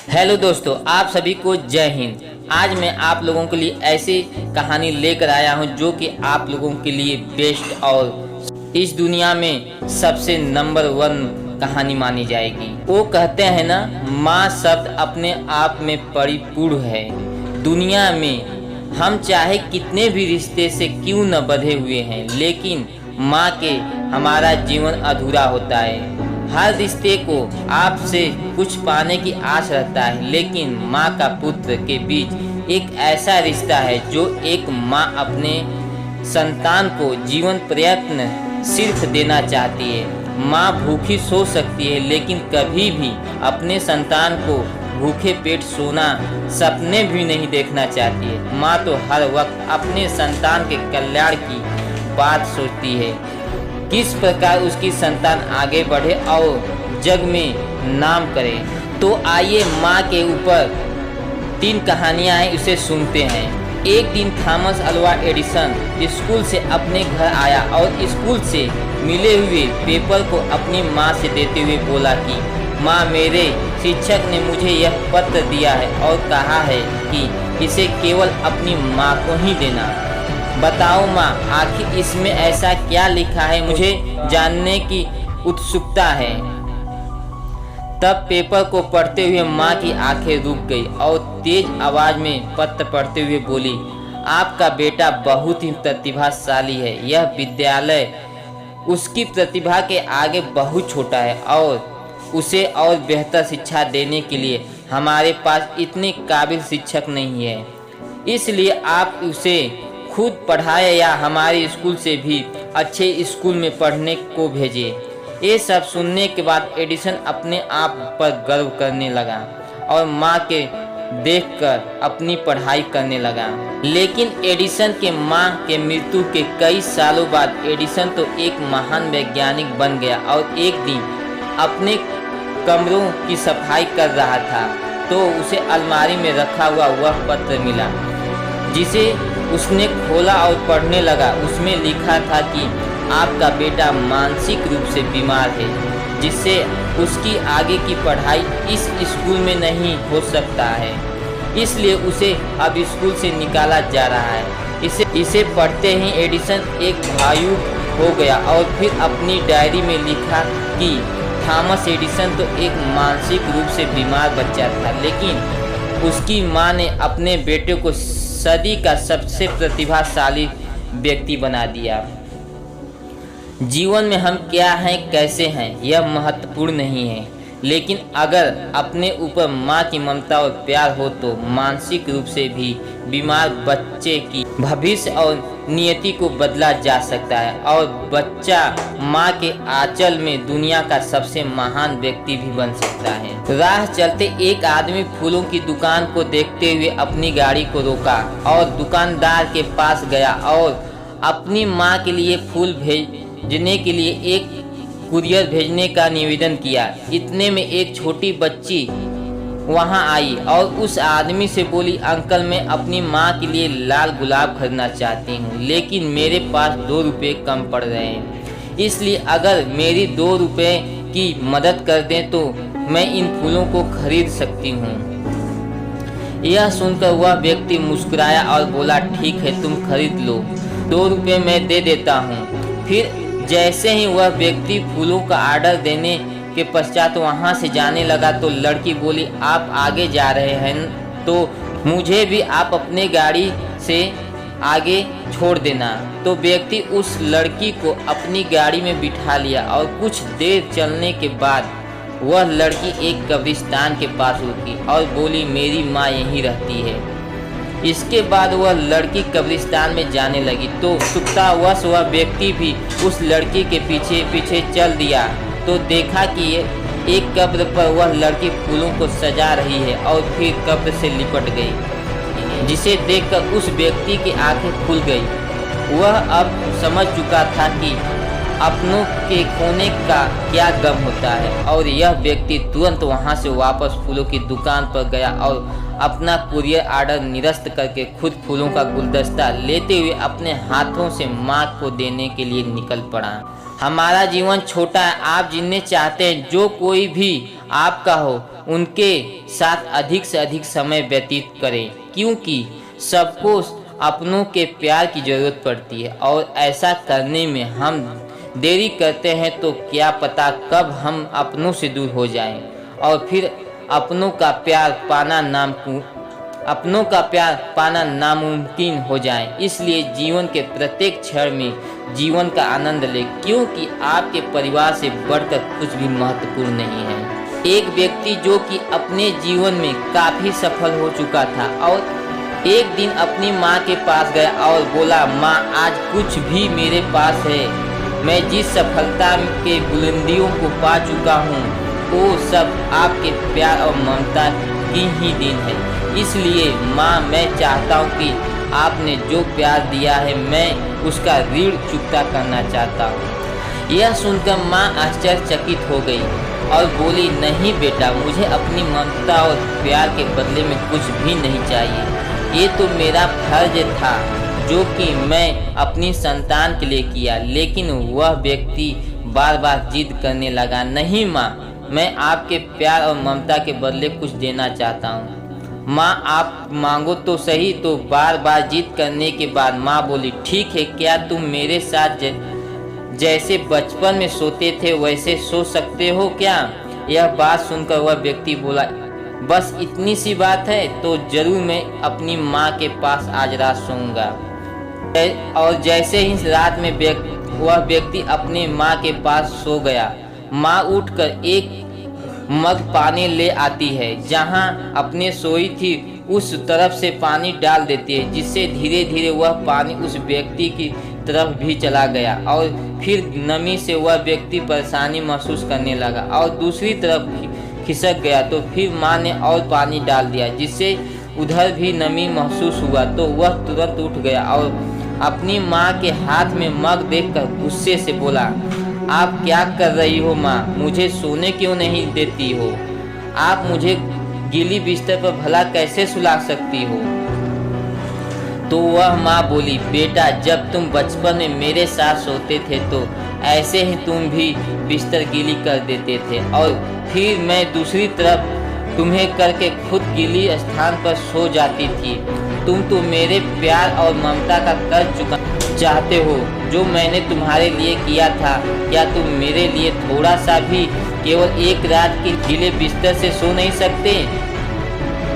Hello दोस्तों, आप सभी को जय हिंद। आज मैं आप लोगों के लिए ऐसी कहानी लेकर आया हूं जो कि आप लोगों के लिए बेस्ट और इस दुनिया में सबसे नंबर 1 कहानी मानी जाएगी। वो कहते हैं ना, माँ शब्द अपने आप में परिपूर्ण है। दुनिया में हम चाहे कितने भी रिश्ते से क्यों न बंधे हुए हैं, लेकिन माँ के हमारा जीवन अधूरा होता है। हर रिश्ते को आपसे कुछ पाने की आस रहता है, लेकिन माँ का पुत्र के बीच एक ऐसा रिश्ता है जो एक माँ अपने संतान को जीवन प्रयत्न सिर्फ देना चाहती है। माँ भूखी सो सकती है, लेकिन कभी भी अपने संतान को भूखे पेट सोना सपने भी नहीं देखना चाहती है। माँ तो हर वक्त अपने संतान के कल्याण की बात सोचती है, किस प्रकार उसकी संतान आगे बढ़े और जग में नाम करे। तो आइए माँ के ऊपर 3 कहानियाँ हैं, उसे सुनते हैं। एक दिन थॉमस अल्वा एडिसन स्कूल से अपने घर आया और स्कूल से मिले हुए पेपर को अपनी माँ से देते हुए बोला कि माँ, मेरे शिक्षक ने मुझे यह पत्र दिया है और कहा है कि इसे केवल अपनी माँ को ही देना। बताओ माँ, आखिर इसमें ऐसा क्या लिखा है, मुझे जानने की उत्सुकता है। तब पेपर को पढ़ते हुए माँ की आंखें रुक गई और तेज आवाज में पत्र पढ़ते हुए बोली, आपका बेटा बहुत ही प्रतिभाशाली है। यह विद्यालय उसकी प्रतिभा के आगे बहुत छोटा है और उसे और बेहतर शिक्षा देने के लिए हमारे पास इतने काबिल शिक्षक नहीं है। इसलिए आप उसे खुद पढ़ाए या हमारे स्कूल से भी अच्छे स्कूल में पढ़ने को भेजे। ये सब सुनने के बाद एडिसन अपने आप पर गर्व करने लगा और माँ के देखकर अपनी पढ़ाई करने लगा। लेकिन एडिसन के माँ के मृत्यु के कई सालों बाद एडिसन तो एक महान वैज्ञानिक बन गया और एक दिन अपने कमरों की सफाई कर रहा था तो उसे अलमारी में रखा हुआ वह पत्र मिला, जिसे उसने खोला और पढ़ने लगा। उसमें लिखा था कि आपका बेटा मानसिक रूप से बीमार है, जिससे उसकी आगे की पढ़ाई इस स्कूल में नहीं हो सकता है, इसलिए उसे अब स्कूल से निकाला जा रहा है। इसे पढ़ते ही एडिसन एक भावुक हो गया और फिर अपनी डायरी में लिखा कि थॉमस एडिसन तो एक मानसिक रूप से बीमार बच्चा था, लेकिन उसकी माँ ने अपने बेटे को सदी का सबसे प्रतिभाशाली व्यक्ति बना दिया। जीवन में हम क्या हैं, कैसे हैं, यह महत्वपूर्ण नहीं है, लेकिन अगर अपने ऊपर माँ की ममता और प्यार हो तो मानसिक रूप से भी बीमार बच्चे की भविष्य और नियति को बदला जा सकता है और बच्चा माँ के आंचल में दुनिया का सबसे महान व्यक्ति भी बन सकता है। राह चलते एक आदमी फूलों की दुकान को देखते हुए अपनी गाड़ी को रोका और दुकानदार के पास गया और अपनी माँ के लिए फूल भेजने के लिए एक कुरियर भेजने का निवेदन किया। इतने में एक छोटी बच्ची वहां आई और उस आदमी से बोली, अंकल, मैं अपनी माँ के लिए लाल गुलाब खरीदना चाहती हूँ, लेकिन मेरे पास 2 रुपये कम पड़ रहे हैं, इसलिए अगर मेरी 2 रुपये की मदद कर दें तो मैं इन फूलों को खरीद सकती हूँ। यह सुनकर वह व्यक्ति मुस्कुराया और बोला, ठीक है, तुम खरीद लो, 2 रुपये मैं दे देता हूँ। फिर जैसे ही वह व्यक्ति फूलों का ऑर्डर देने के पश्चात वहां से जाने लगा तो लड़की बोली, आप आगे जा रहे हैं तो मुझे भी आप अपने गाड़ी से आगे छोड़ देना। तो व्यक्ति उस लड़की को अपनी गाड़ी में बिठा लिया और कुछ देर चलने के बाद वह लड़की एक कब्रिस्तान के पास रुकी और बोली, मेरी माँ यहीं रहती है। इसके बाद वह लड़की कब्रिस्तान में जाने लगी तो उत्सुकतावश वह व्यक्ति भी उस लड़की के पीछे पीछे चल दिया तो देखा कि एक कब्र पर वह लड़की फूलों को सजा रही है और फिर कब्र से लिपट गई, जिसे देखकर उस व्यक्ति की आंखें खुल गई। वह अब समझ चुका था कि अपनों के खोने का क्या गम होता है और यह व्यक्ति तुरंत वहां से वापस फूलों की दुकान पर गया और अपना कुरियर ऑर्डर निरस्त करके खुद फूलों का गुलदस्ता लेते हुए अपने हाथों से माँ को देने के लिए निकल पड़ा। हमारा जीवन छोटा है, आप जिन्हें चाहते हैं जो कोई भी आपका हो उनके साथ अधिक से अधिक समय व्यतीत करें, क्योंकि सबको अपनों के प्यार की ज़रूरत पड़ती है और ऐसा करने में हम देरी करते हैं तो क्या पता कब हम अपनों से दूर हो जाएं और फिर अपनों का प्यार पाना नामुमकिन हो जाए। इसलिए जीवन के प्रत्येक क्षण में जीवन का आनंद लें, क्योंकि आपके परिवार से बढ़कर कुछ भी महत्वपूर्ण नहीं है। एक व्यक्ति जो कि अपने जीवन में काफ़ी सफल हो चुका था और एक दिन अपनी माँ के पास गया और बोला, माँ आज कुछ भी मेरे पास है, मैं जिस सफलता के बुलंदियों को पा चुका हूँ वो सब आपके प्यार और ममता की ही देन है। इसलिए माँ मैं चाहता हूँ कि आपने जो प्यार दिया है मैं उसका ऋण चुकता करना चाहता हूँ। यह सुनकर माँ आश्चर्यचकित हो गई और बोली, नहीं बेटा, मुझे अपनी ममता और प्यार के बदले में कुछ भी नहीं चाहिए। ये तो मेरा फर्ज था जो कि मैं अपनी संतान के लिए किया। लेकिन वह व्यक्ति बार बार जिद करने लगा, नहीं माँ, मैं आपके प्यार और ममता के बदले कुछ देना चाहता हूँ। माँ आप मांगो तो सही। तो बार बार जिद करने के बाद माँ बोली, ठीक है, क्या तुम मेरे साथ जैसे बचपन में सोते थे वैसे सो सकते हो क्या? यह बात सुनकर वह व्यक्ति बोला, बस इतनी सी बात है तो जरूर मैं अपनी माँ के पास आज रात सोऊंगा। और जैसे ही रात में वह व्यक्ति अपने माँ के पास सो गया, माँ उठकर एक मग पानी ले आती है, जहाँ अपने सोई थी उस तरफ से पानी डाल देती है, जिससे धीरे धीरे वह पानी उस व्यक्ति की तरफ भी चला गया और फिर नमी से वह व्यक्ति परेशानी महसूस करने लगा और दूसरी तरफ खिसक गया। तो फिर माँ ने और पानी डाल दिया, जिससे उधर भी नमी महसूस हुआ। तो वह तुरंत उठ गया और अपनी माँ के हाथ में मग देखकर गुस्से से बोला, आप क्या कर रही हो माँ? मुझे सोने क्यों नहीं देती हो? आप मुझे गीली बिस्तर पर भला कैसे सुला सकती हो? तो वह माँ बोली, बेटा, जब तुम बचपन में मेरे साथ सोते थे तो ऐसे ही तुम भी बिस्तर गीली कर देते थे और फिर मैं दूसरी तरफ तुम्हें करके खुद गीली स्थान पर सो जाती थी। तुम तो मेरे प्यार और ममता का कर्ज चुकाना चाहते हो जो मैंने तुम्हारे लिए किया था। क्या तुम मेरे लिए थोड़ा सा भी, केवल एक रात के गीले बिस्तर से सो नहीं सकते?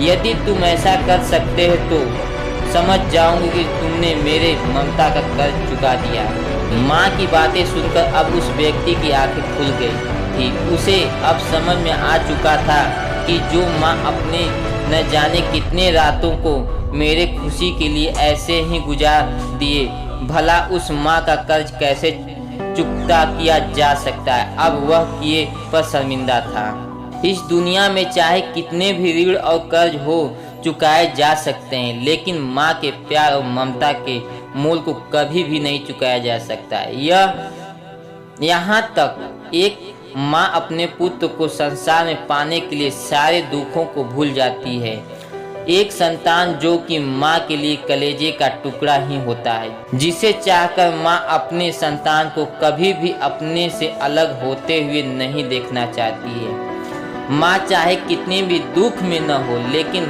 यदि तुम ऐसा कर सकते हो तो समझ जाऊंगी कि तुमने मेरे ममता का कर्ज चुका दिया। माँ की बातें सुनकर अब उस व्यक्ति की आंखें खुल गई थी। उसे अब समझ में आ चुका था कि जो माँ अपने न जाने कितने रातों को मेरे खुशी के लिए ऐसे ही गुजार दिए, भला उस माँ का कर्ज कैसे चुकता किया जा सकता है। अब वह किए पर शर्मिंदा था। इस दुनिया में चाहे कितने भी ऋण और कर्ज हो चुकाए जा सकते हैं, लेकिन माँ के प्यार और ममता के मूल को कभी भी नहीं चुकाया जा सकता है। यहाँ तक एक माँ अपने पुत्र को संसार में पाने के लिए सारे दुखों को भूल जाती है। एक संतान जो कि माँ के लिए कलेजे का टुकड़ा ही होता है, जिसे चाहकर माँ अपने संतान को कभी भी अपने से अलग होते हुए नहीं देखना चाहती है। माँ चाहे कितने भी दुख में न हो, लेकिन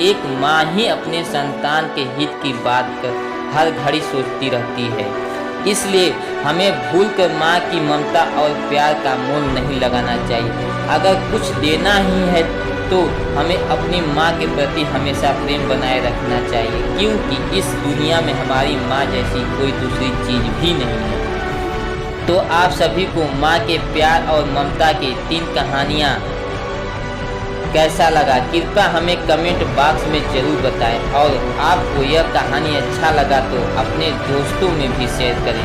एक माँ ही अपने संतान के हित की बात कर हर घड़ी सोचती रहती है। इसलिए हमें भूलकर माँ की ममता और प्यार का मोल नहीं लगाना चाहिए। अगर कुछ देना ही है तो हमें अपनी माँ के प्रति हमेशा प्रेम बनाए रखना चाहिए, क्योंकि इस दुनिया में हमारी माँ जैसी कोई दूसरी चीज़ भी नहीं है। तो आप सभी को माँ के प्यार और ममता की 3 कहानियाँ कैसा लगा, कृपया हमें कमेंट बॉक्स में ज़रूर बताएं और आपको यह कहानी अच्छा लगा तो अपने दोस्तों में भी शेयर करें।